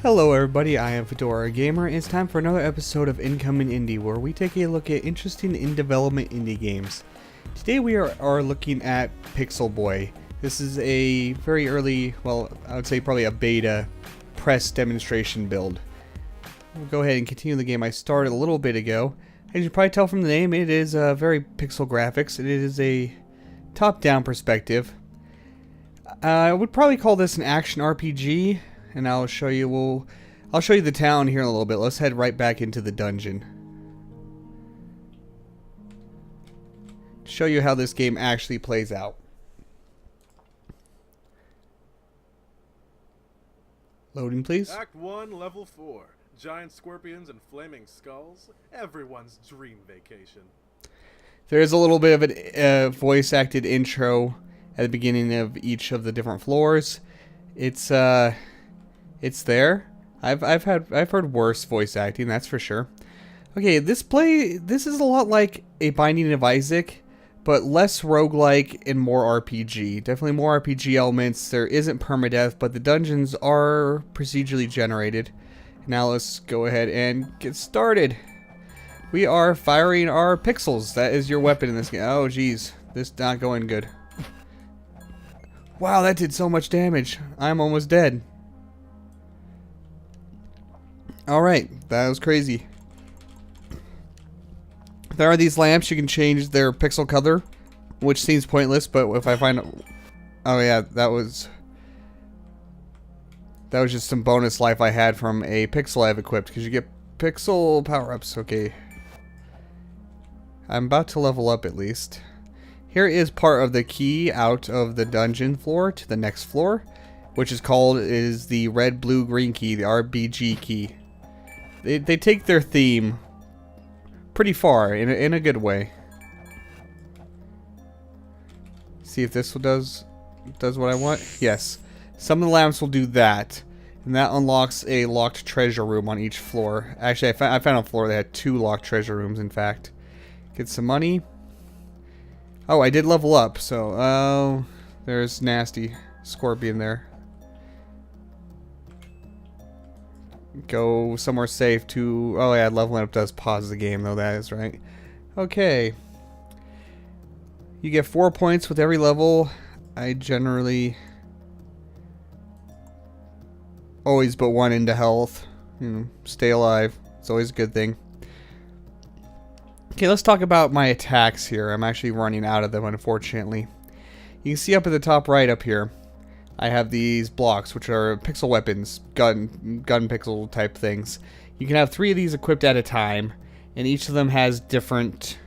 Hello everybody, I am FedoraG4mer, and it's time for another episode of Incoming Indie, where we take a look at interesting in-development indie games. Today we are looking at Pixel Boy. This is a very early, well, I would say probably a beta press demonstration build. We'll go ahead and continue the game I started a little bit ago. As you can probably tell from the name, it is very pixel graphics. It is a top-down perspective. I would probably call this an action RPG. And I'll show you the town here in a little bit. Let's head right back into the dungeon. Show you how this game actually plays out. Loading, please. Act 1, Level 4. Giant scorpions and flaming skulls. Everyone's dream vacation. There is a little bit of a voice-acted intro at the beginning of each of the different floors. It's there. I've heard worse voice acting, that's for sure. Okay, this is a lot like a Binding of Isaac, but less roguelike and more RPG. Definitely more RPG elements. There isn't permadeath, but the dungeons are procedurally generated. Now let's go ahead and get started. We are firing our pixels. That is your weapon in this game. Oh geez, this is not going good. Wow, that did so much damage. I'm almost dead. Alright, that was crazy. There are these lamps, you can change their pixel color, which seems pointless, but if I find... Oh yeah, that was just some bonus life I had from a pixel I've equipped, because you get pixel power-ups. Okay. I'm about to level up at least. Here is part of the key out of the dungeon floor to the next floor, which is the red, blue, green key, the RBG key. They take their theme pretty far in a good way. See if this does what I want. Yes, some of the lamps will do that, and that unlocks a locked treasure room on each floor. Actually, I found a floor that had 2 locked treasure rooms. In fact, get some money. Oh, I did level up. So, there's nasty scorpion there. Go somewhere safe to... Oh yeah, leveling up does pause the game though, that is right. Okay. You get 4 points with every level. I generally always put 1 into health. Stay alive. It's always a good thing. Okay, let's talk about my attacks here. I'm actually running out of them, unfortunately. You can see up at the top right up here, I have these blocks, which are pixel weapons, gun pixel type things. You can have 3 of these equipped at a time, and each of them has different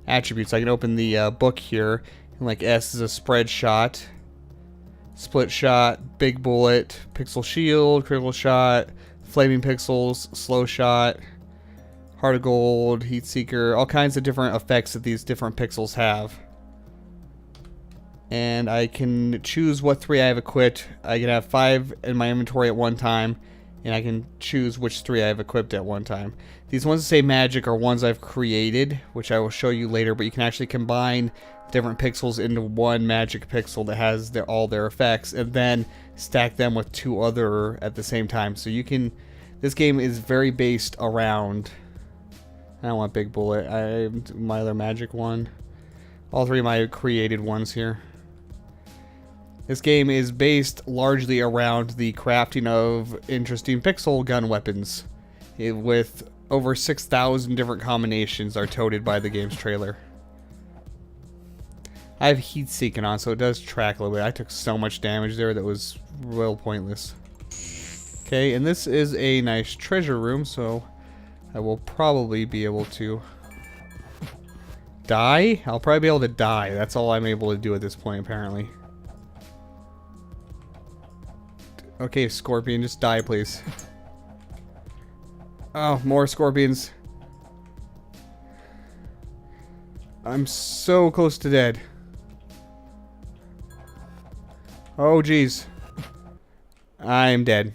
attributes. I can open the book here, and like S is a spread shot, split shot, big bullet, pixel shield, critical shot, flaming pixels, slow shot, heart of gold, heat seeker, all kinds of different effects that these different pixels have. And I can choose what 3 I have equipped. I can have 5 in my inventory at one time, and I can choose which 3 I have equipped at one time. These ones that say magic are ones I've created, which I will show you later, but you can actually combine different pixels into one magic pixel that has all their effects, and then stack them with 2 other at the same time. So you can... This game is very based around... I don't want big bullet. My other magic one. All 3 of my created ones here. This game is based largely around the crafting of interesting pixel gun weapons, with over 6,000 different combinations are toted by the game's trailer. I have heat seeking on, so it does track a little bit. I took so much damage there that was real pointless. Okay, and this is a nice treasure room, so I will probably be able to die. I'll probably be able to die. That's all I'm able to do at this point, apparently. Okay, scorpion, just die, please. Oh, more scorpions. I'm so close to dead. Oh, jeez. I'm dead.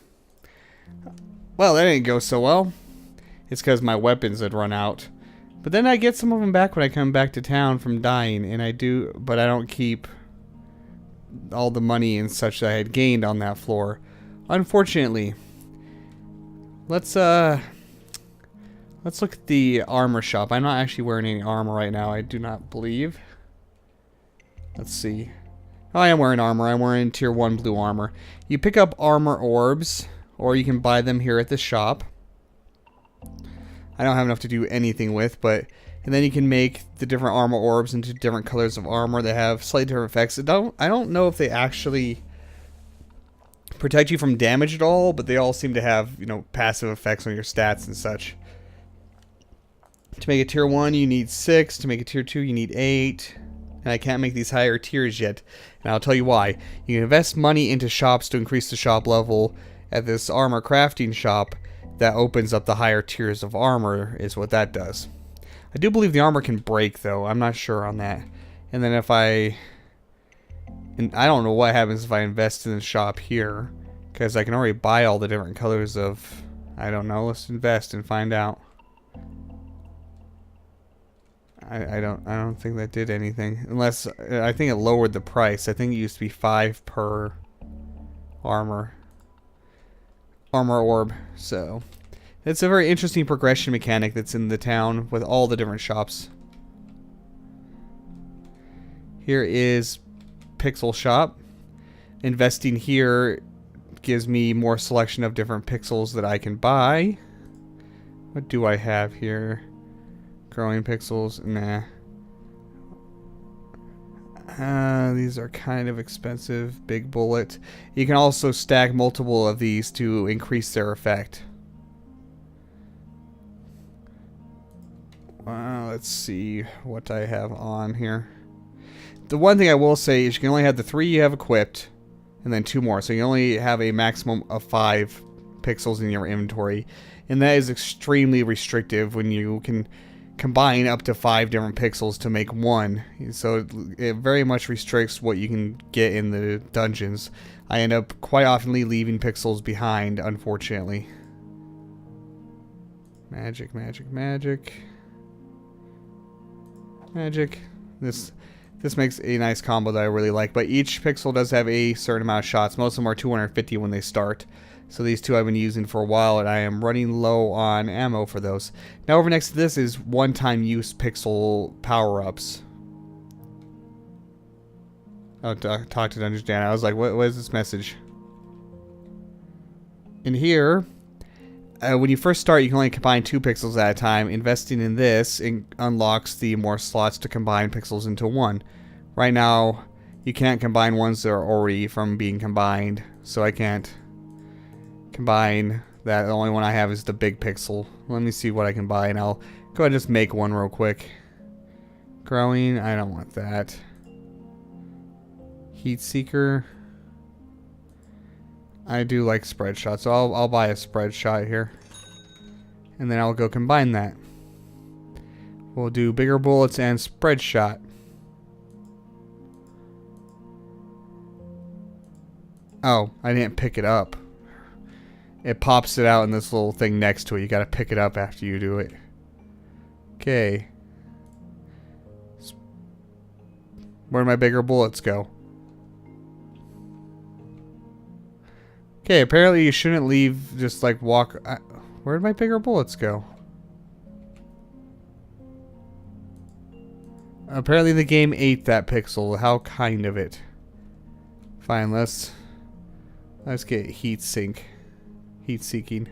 Well, that didn't go so well. It's because my weapons had run out. But then I get some of them back when I come back to town from dying, and I do, but I don't keep all the money and such that I had gained on that floor. Unfortunately. Let's look at the armor shop. I'm not actually wearing any armor right now, I do not believe. Let's see. Oh, I am wearing armor. I'm wearing tier 1 blue armor. You pick up armor orbs, or you can buy them here at the shop. I don't have enough to do anything with, but... And then you can make the different armor orbs into different colors of armor that have slightly different effects. I don't know if they actually protect you from damage at all, but they all seem to have, you know, passive effects on your stats and such. To make a tier 1, you need 6. To make a tier 2, you need 8. And I can't make these higher tiers yet. And I'll tell you why. You can invest money into shops to increase the shop level at this armor crafting shop. That opens up the higher tiers of armor, is what that does. I do believe the armor can break, though. I'm not sure on that. And then if I... And I don't know what happens if I invest in the shop here. Because I can already buy all the different colors of... I don't know. Let's invest and find out. I don't think that did anything. Unless... I think it lowered the price. I think it used to be 5 per armor orb. So... It's a very interesting progression mechanic that's in the town with all the different shops. Here is Pixel Shop. Investing here gives me more selection of different pixels that I can buy. What do I have here? Growing pixels? Nah. These are kind of expensive. Big bullet. You can also stack multiple of these to increase their effect. Let's see what I have on here. The one thing I will say is you can only have the 3 you have equipped, and then 2 more. So you only have a maximum of 5 pixels in your inventory, and that is extremely restrictive when you can combine up to 5 different pixels to make one. So it very much restricts what you can get in the dungeons. I end up quite often leaving pixels behind, unfortunately. Magic, magic, magic. Magic. This makes a nice combo that I really like, but each pixel does have a certain amount of shots. Most of them are 250 when they start. So these two I've been using for a while, and I am running low on ammo for those. Now over next to this is one-time use pixel power-ups. Oh, talk to Dungeon Dan. I was like, what is this message? In here... when you first start, you can only combine 2 pixels at a time. Investing in this unlocks the more slots to combine pixels into 1. Right now, you can't combine ones that are already from being combined, so I can't combine that. The only one I have is the big pixel. Let me see what I can buy, and I'll go ahead and just make one real quick. Growing, I don't want that. Heat Seeker. I do like spread shot, so I'll buy a spread shot here. And then I'll go combine that. We'll do bigger bullets and spread shot. Oh, I didn't pick it up. It pops it out in this little thing next to it. You gotta pick it up after you do it. Okay. Where'd my bigger bullets go? Okay, apparently you shouldn't leave, just like walk... where'd my bigger bullets go? Apparently the game ate that pixel. How kind of it. Fine, let's get heat seeking.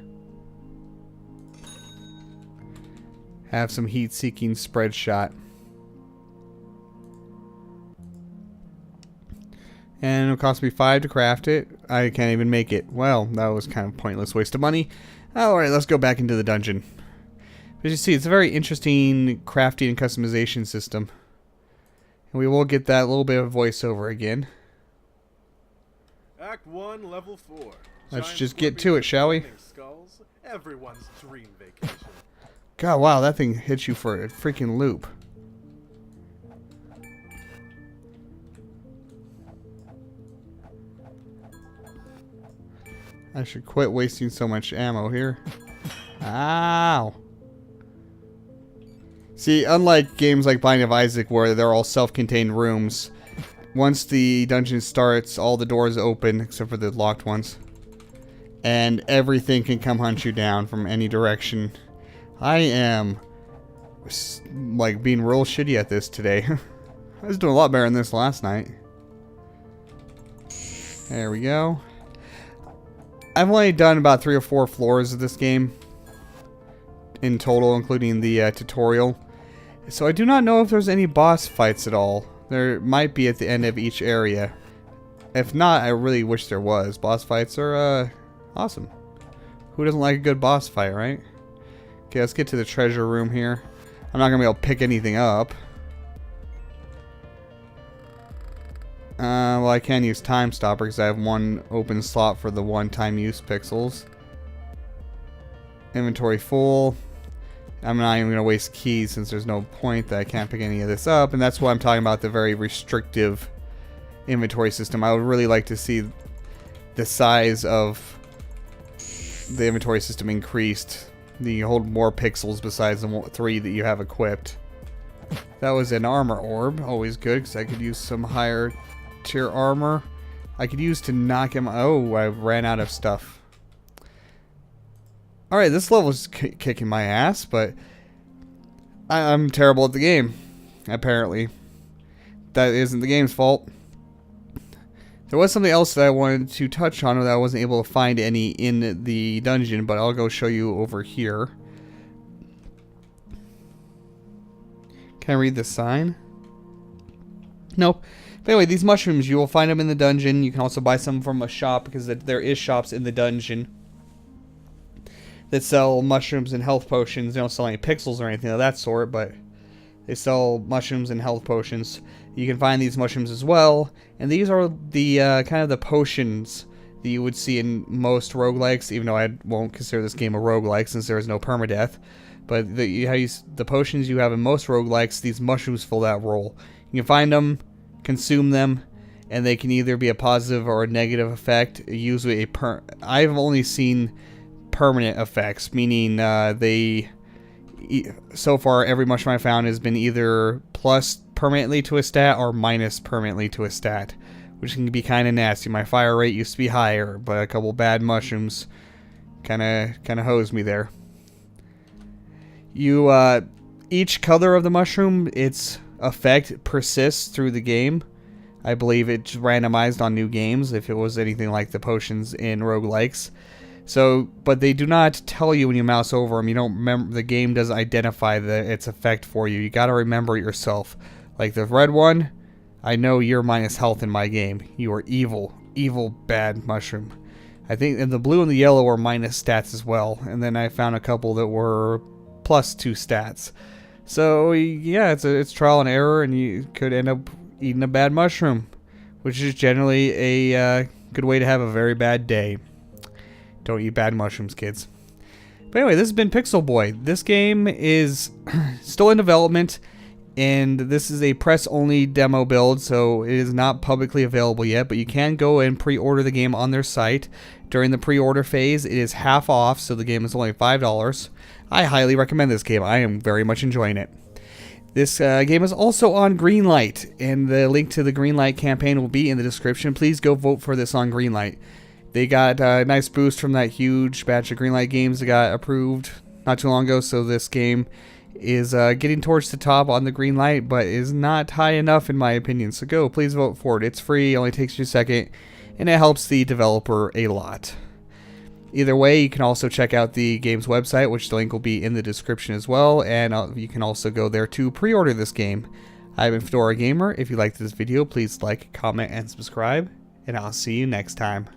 Have some heat seeking spread shot. And it'll cost me 5 to craft it. I can't even make it. Well, that was kind of pointless waste of money. Alright, let's go back into the dungeon. As you see, it's a very interesting crafting and customization system. And we will get that little bit of voiceover again. Act 1, level 4. Let's just get to it, shall we? Skulls, everyone's dream vacation. God, wow, that thing hits you for a freaking loop. I should quit wasting so much ammo here. Ow! See, unlike games like Binding of Isaac where they're all self-contained rooms, once the dungeon starts, all the doors open except for the locked ones. And everything can come hunt you down from any direction. I am like being real shitty at this today. I was doing a lot better than this last night. There we go. I've only done about 3 or 4 floors of this game in total, including the tutorial. So I do not know if there's any boss fights at all. There might be at the end of each area. If not, I really wish there was. Boss fights are awesome. Who doesn't like a good boss fight, right? Okay, let's get to the treasure room here. I'm not going to be able to pick anything up. Well, I can use Time Stopper because I have 1 open slot for the one-time use pixels. Inventory full. I'm not even going to waste keys since there's no point that I can't pick any of this up. And that's why I'm talking about the very restrictive inventory system. I would really like to see the size of the inventory system increased. You hold more pixels besides the 3 that you have equipped. That was an armor orb. Always good because I could use some higher tier armor. I could use to knock him. Oh, I ran out of stuff. Alright, this level's kicking my ass, but I'm terrible at the game, apparently. That isn't the game's fault. There was something else that I wanted to touch on that I wasn't able to find any in the dungeon, but I'll go show you over here. Can I read the sign? Nope. But anyway, these mushrooms, you will find them in the dungeon. You can also buy some from a shop because there is shops in the dungeon that sell mushrooms and health potions. They don't sell any pixels or anything of that sort, but they sell mushrooms and health potions. You can find these mushrooms as well, and these are the kind of the potions that you would see in most roguelikes, even though I won't consider this game a roguelike since there is no permadeath. But the potions you have in most roguelikes, these mushrooms fill that role. You can find them, consume them, and they can either be a positive or a negative effect. Usually I've only seen permanent effects, meaning so far every mushroom I found has been either plus permanently to a stat or minus permanently to a stat, which can be kind of nasty. My fire rate used to be higher, but a couple bad mushrooms kind of hosed me there. Each color of the mushroom, its effect persists through the game. I believe it's randomized on new games if it was anything like the potions in roguelikes. So, but they do not tell you when you mouse over them. You don't remember. The game doesn't identify its effect for you. You got to remember it yourself. Like the red one, I know you're minus health in my game. You are evil, evil, bad mushroom. I think and the blue and the yellow are minus stats as well. And then I found a couple that were plus 2 stats. So yeah, it's trial and error, and you could end up eating a bad mushroom, which is generally a good way to have a very bad day. Don't eat bad mushrooms, kids. But anyway, this has been Pixel Boy. This game is still in development, and this is a press-only demo build, so it is not publicly available yet, but you can go and pre-order the game on their site. During the pre-order phase, it is half off, so the game is only $5. I highly recommend this game. I am very much enjoying it. This game is also on Greenlight, and the link to the Greenlight campaign will be in the description. Please go vote for this on Greenlight. They got a nice boost from that huge batch of Greenlight games that got approved not too long ago, so this game is getting towards the top on the Greenlight, but is not high enough in my opinion. So go, please vote for it. It's free, it only takes you a second, and it helps the developer a lot. Either way, you can also check out the game's website, which the link will be in the description as well, and you can also go there to pre-order this game. I've been FedoraG4mer. If you liked this video, please like, comment, and subscribe, and I'll see you next time.